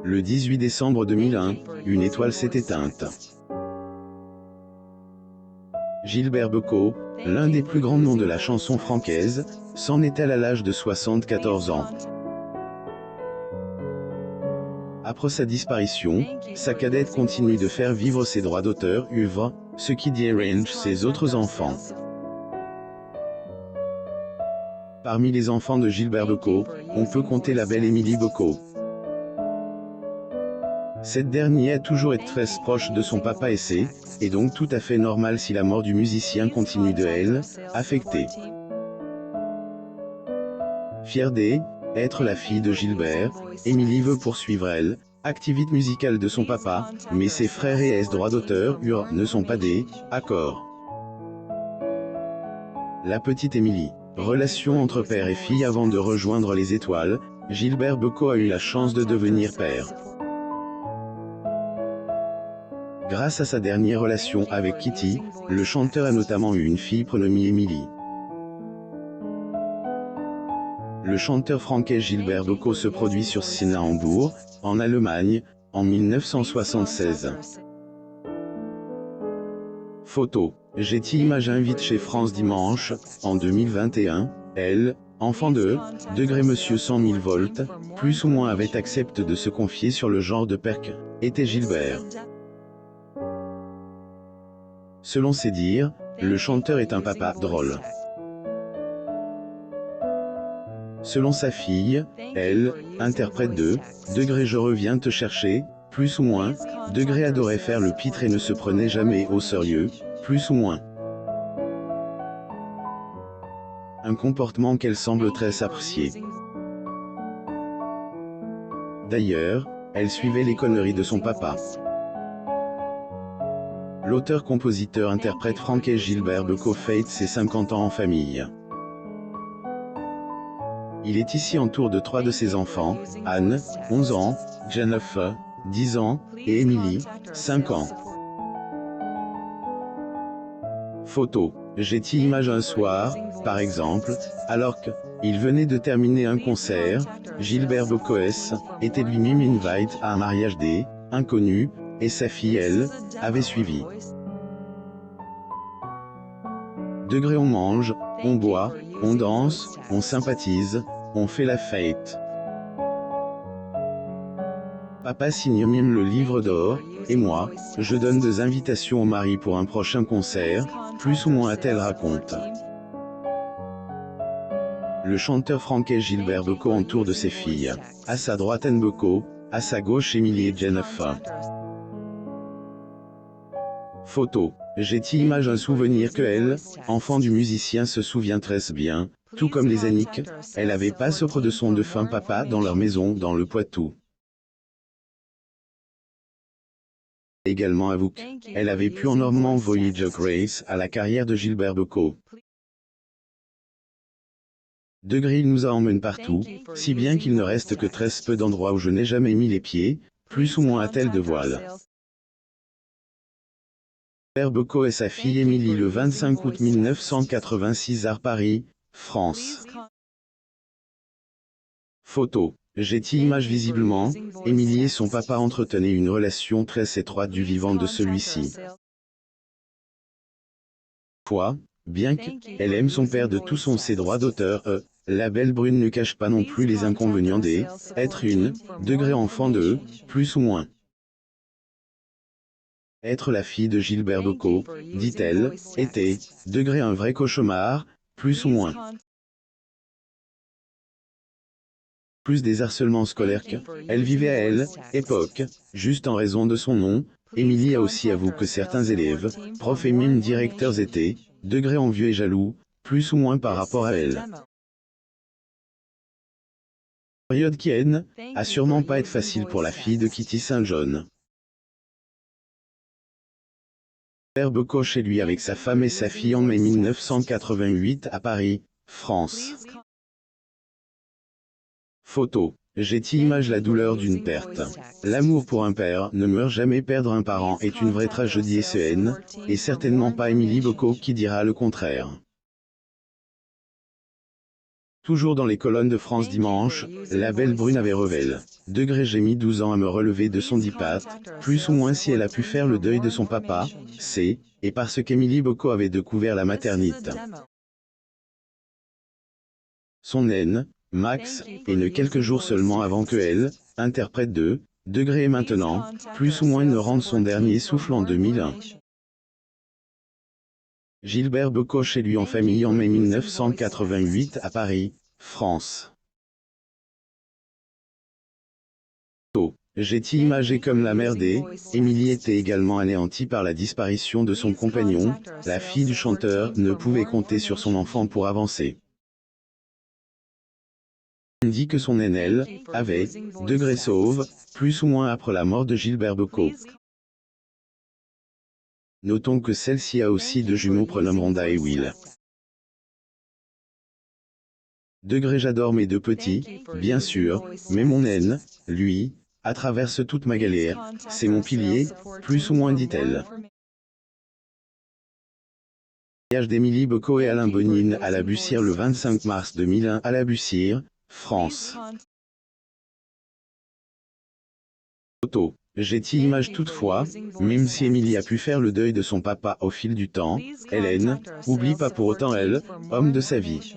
Le 18 décembre 2001, une étoile s'est éteinte. Gilbert Bécaud, l'un des plus grands noms de la chanson francaise, s'en est allé à l'âge de 74 ans. Après sa disparition, sa cadette continue de faire vivre ses droits d'auteur, œuvres, ce qui dérange ses autres enfants. Parmi les enfants de Gilbert Bécaud, on peut compter la belle Émilie Bécaud. Cette dernière a toujours été très proche de son papa et est donc tout à fait normal si la mort du musicien continue de elle, affecter. Fière d'être la fille de Gilbert, Émilie veut poursuivre activité musicale de son papa, mais ses frères et ses droits d'auteur ne sont pas accords. La petite Émilie. Relation entre père et fille avant de rejoindre les étoiles, Gilbert Bécaud a eu la chance de devenir père. Grâce à sa dernière relation avec Kitty, le chanteur a notamment eu une fille prénommée Émilie. Le chanteur français Gilbert Bécaud se produit sur scène à Hambourg, en Allemagne, en 1976. Photo. Getty Images invite chez France Dimanche, en 2021, enfant de Monsieur 100 000 volts, plus ou moins avait accepté de se confier sur le genre de père était Gilbert. Selon ses dires, le chanteur est un papa drôle. Selon sa fille, interprète de Je reviens te chercher, plus ou moins, adorait faire le pitre et ne se prenait jamais au sérieux, plus ou moins. Un comportement qu'elle semble très apprécier. D'ailleurs, elle suivait les conneries de son papa. L'auteur-compositeur-interprète français Gilbert Bécaud fête ses 50 ans en famille. Il est ici entouré de 3 de ses enfants, Anne, 11 ans, Jennifer, 10 ans, et Emily, 5 ans. Photo. Getty Images un soir, par exemple, alors qu'il venait de terminer un concert, Gilbert Bécaud était lui-même invité à un mariage inconnu, et sa fille, avait suivi. On mange, on boit, on danse, on sympathise, on fait la fête. Papa signe même le livre d'or, et moi, je donne des invitations au mari pour un prochain concert, plus ou moins a-t-elle raconte. Le chanteur français Gilbert Bécaud entoure de ses filles. À sa droite Anne Bécaud, à sa gauche Émilie et Jennifer. Photo. Getty Images un souvenir que enfant du musicien se souvient très bien, tout comme les Annick, elle avait pas auprès de son défunt papa dans leur maison dans le Poitou. Également avoue qu'elle avait pu énormément Voyager Grace à la carrière de Gilbert Bécaud. Il nous emmène partout, si bien qu'il ne reste que très peu d'endroits où je n'ai jamais mis les pieds, plus ou moins à tel de voile. Gilbert Bécaud et sa fille Émilie le 25 août 1986 à Paris, France. Photo. Getty Images visiblement, Émilie et son papa entretenaient une relation très étroite du vivant de celui-ci. Bien qu'elle aime son père de tout ses droits d'auteur, la belle brune ne cache pas non plus les inconvénients d'être une enfant de plus ou moins. Être la fille de Gilbert Bécaud, dit-elle, était un vrai cauchemar, plus ou moins. Plus des harcèlements scolaires qu'elle vivait à époque, juste en raison de son nom. Émilie a aussi avoué que certains élèves, profs et même directeurs étaient envieux et jaloux, plus ou moins par rapport à elle. Période qui a sûrement pas été facile pour la fille de Kitty Saint-John. Gilbert Bécaud chez lui avec sa femme et sa fille en mai 1988 à Paris, France. Photo. Getty Images la douleur d'une perte. L'amour pour un père, ne meurt jamais, perdre un parent est une vraie tragédie et certainement pas Émilie Bécaud qui dira le contraire. Toujours dans les colonnes de France Dimanche, la belle Brune avait Revel. J'ai mis 12 ans à me relever de son dipâtre, plus ou moins si elle a pu faire le deuil de son papa, c'est, et parce qu'Émilie Bocot avait découvert la maternité. Son naine, Max, est né quelques jours seulement avant que elle, interprète de Degré et maintenant, plus ou moins ne rende son dernier souffle en 2001. Gilbert Bocot chez lui en famille en mai 1988 à Paris, France. J'étais imagée comme la mère des. Émilie était également anéantie par la disparition de son compagnon, la fille du chanteur ne pouvait compter sur son enfant pour avancer. On dit que son aînelle avait Degré sauve, plus ou moins après la mort de Gilbert Bocot. Notons que celle-ci a aussi deux jumeaux prénommés Rhonda et Will. Degré j'adore mes deux petits, bien sûr, mais mon naine, lui, à travers toute ma galère, c'est mon pilier, plus ou moins dit-elle. Mariage d'Émilie Bocot et Alain Bonine à la Bussière le 25 mars 2001 à la Bussière, France. Photo. J'ai image toutefois, même si Émilie a pu faire le deuil de son papa au fil du temps, Hélène, oublie pas pour autant elle, homme de sa vie.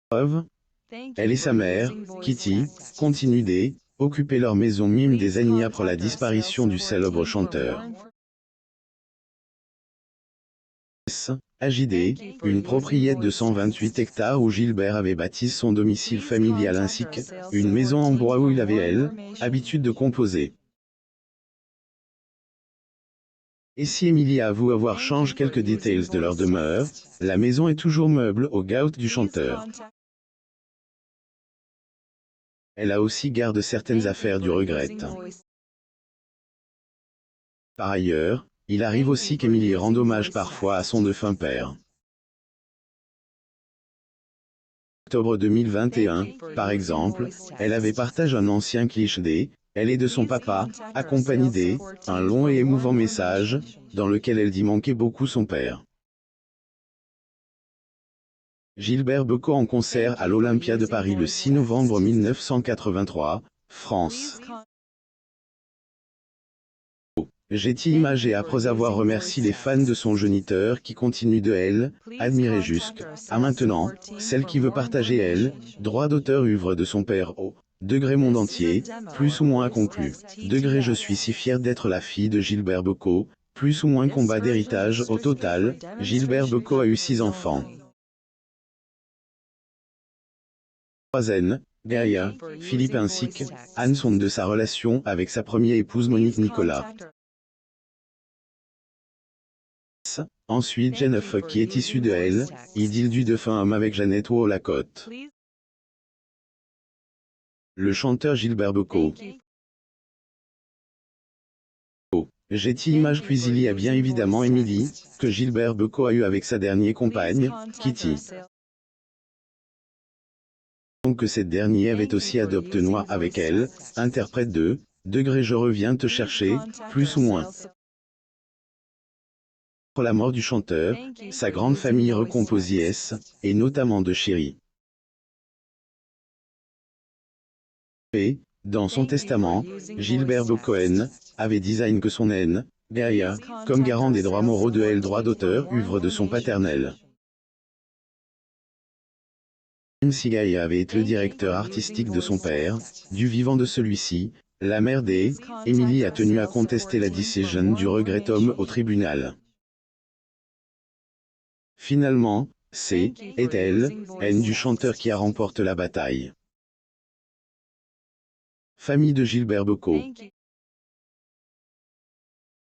Preuve. Elle et sa mère, Kitty, continuent d'occuper leur maison mime des années après la disparition du célèbre chanteur. AJD, une propriété de 128 hectares où Gilbert avait bâti son domicile familial ainsi qu'une maison en bois où il avait, elle, habitude de composer. Et si Émilie avoue avoir changé quelques détails de leur demeure, la maison est toujours meuble au goût du chanteur. Elle a aussi garde certaines affaires du regrette. Par ailleurs, il arrive aussi qu'Émilie rende hommage parfois à son défunt père. Octobre 2021, par exemple, elle avait partagé un ancien cliché elle et de son papa, accompagné un long et émouvant message, dans lequel elle dit manquer beaucoup son père. Gilbert Bocot en concert à l'Olympia de Paris le 6 novembre 1983, France. J'ai imagé après avoir remercié les fans de son géniteur qui continuent de elle, admirer jusqu'à maintenant, celle qui veut partager elle, droit d'auteur œuvre de son père au degré monde entier, plus ou moins conclu. Degré je suis si fier d'être la fille de Gilbert Bocot, plus ou moins combat d'héritage au total, Gilbert Bocot a eu 6 enfants. Troisième, Gaïa, Philippe ainsi qu'Anne sont de sa relation avec sa première épouse Monique Nicolas. Ensuite Jennifer qui est issue de elle, idylle du défunt homme avec Jeannette Lacotte. Le chanteur Gilbert Bocot. J'ai image puis il y a bien évidemment Émilie, que Gilbert Bocot a eu avec sa dernière compagne, Kitty. Donc que cette dernière avait aussi adopté Noir avec elle, interprète de Degré je reviens te chercher, plus ou moins. Pour la mort du chanteur, sa grande famille recomposée et notamment de Chéri. Et, dans son testament, Gilbert Bocot avait design que son aîne, Gaïa, comme garant des droits moraux de elle droit d'auteur, œuvre de son paternel. Même si Gaïa avait été le directeur artistique de son père, du vivant de celui-ci, la mère des Émilie a tenu à contester la décision du regret homme au tribunal. Finalement, c'est elle du chanteur qui a remporté la bataille. Famille de Gilbert Bocot.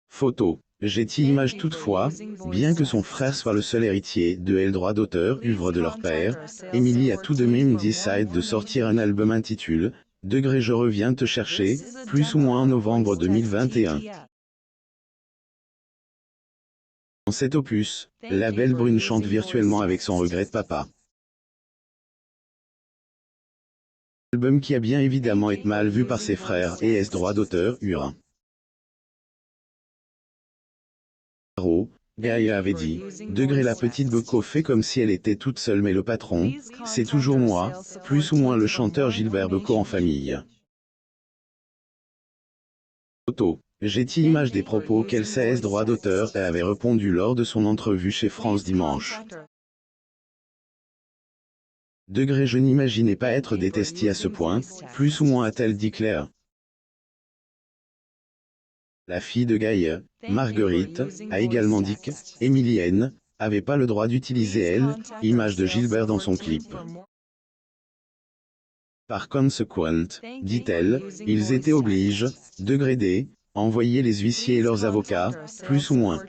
Photo. J'ai image toutefois, bien que son frère soit le seul héritier de elle droit d'auteur, œuvre de leur père, Émilie a tout de même décidé de sortir un album intitulé Degré je reviens te chercher, plus ou moins en novembre 2021. Dans cet opus, la belle Brune chante virtuellement avec son regret de papa. Album qui a bien évidemment été mal vu par ses frères et est droit d'auteur, Gaïa avait dit. Degré la petite Beko fait comme si elle était toute seule mais le patron, c'est toujours moi, plus ou moins le chanteur Gilbert Beko en famille. Photo. Getty image des propos qu'elle CS droit d'auteur avait répondu lors de son entrevue chez France Dimanche. Degré je n'imaginais pas être détesté à ce point, plus ou moins a-t-elle dit Claire. La fille de Gaïa, Marguerite, a également dit que Emilienne avait pas le droit d'utiliser elle, image de Gilbert dans son clip. Par conséquent, dit-elle, ils étaient obligés, degré D, envoyer les huissiers et leurs avocats, plus ou moins.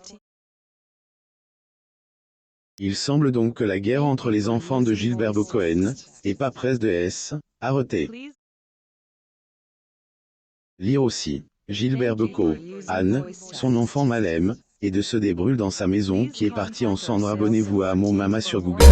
Il semble donc que la guerre entre les enfants de Gilbert Bocohen, et pas presse de S, arrêtée. Lire aussi. Gilbert Beko, Anne, son enfant Malem, et de se débrûle dans sa maison qui est partie en cendres. Abonnez-vous à Mon Mama sur Google.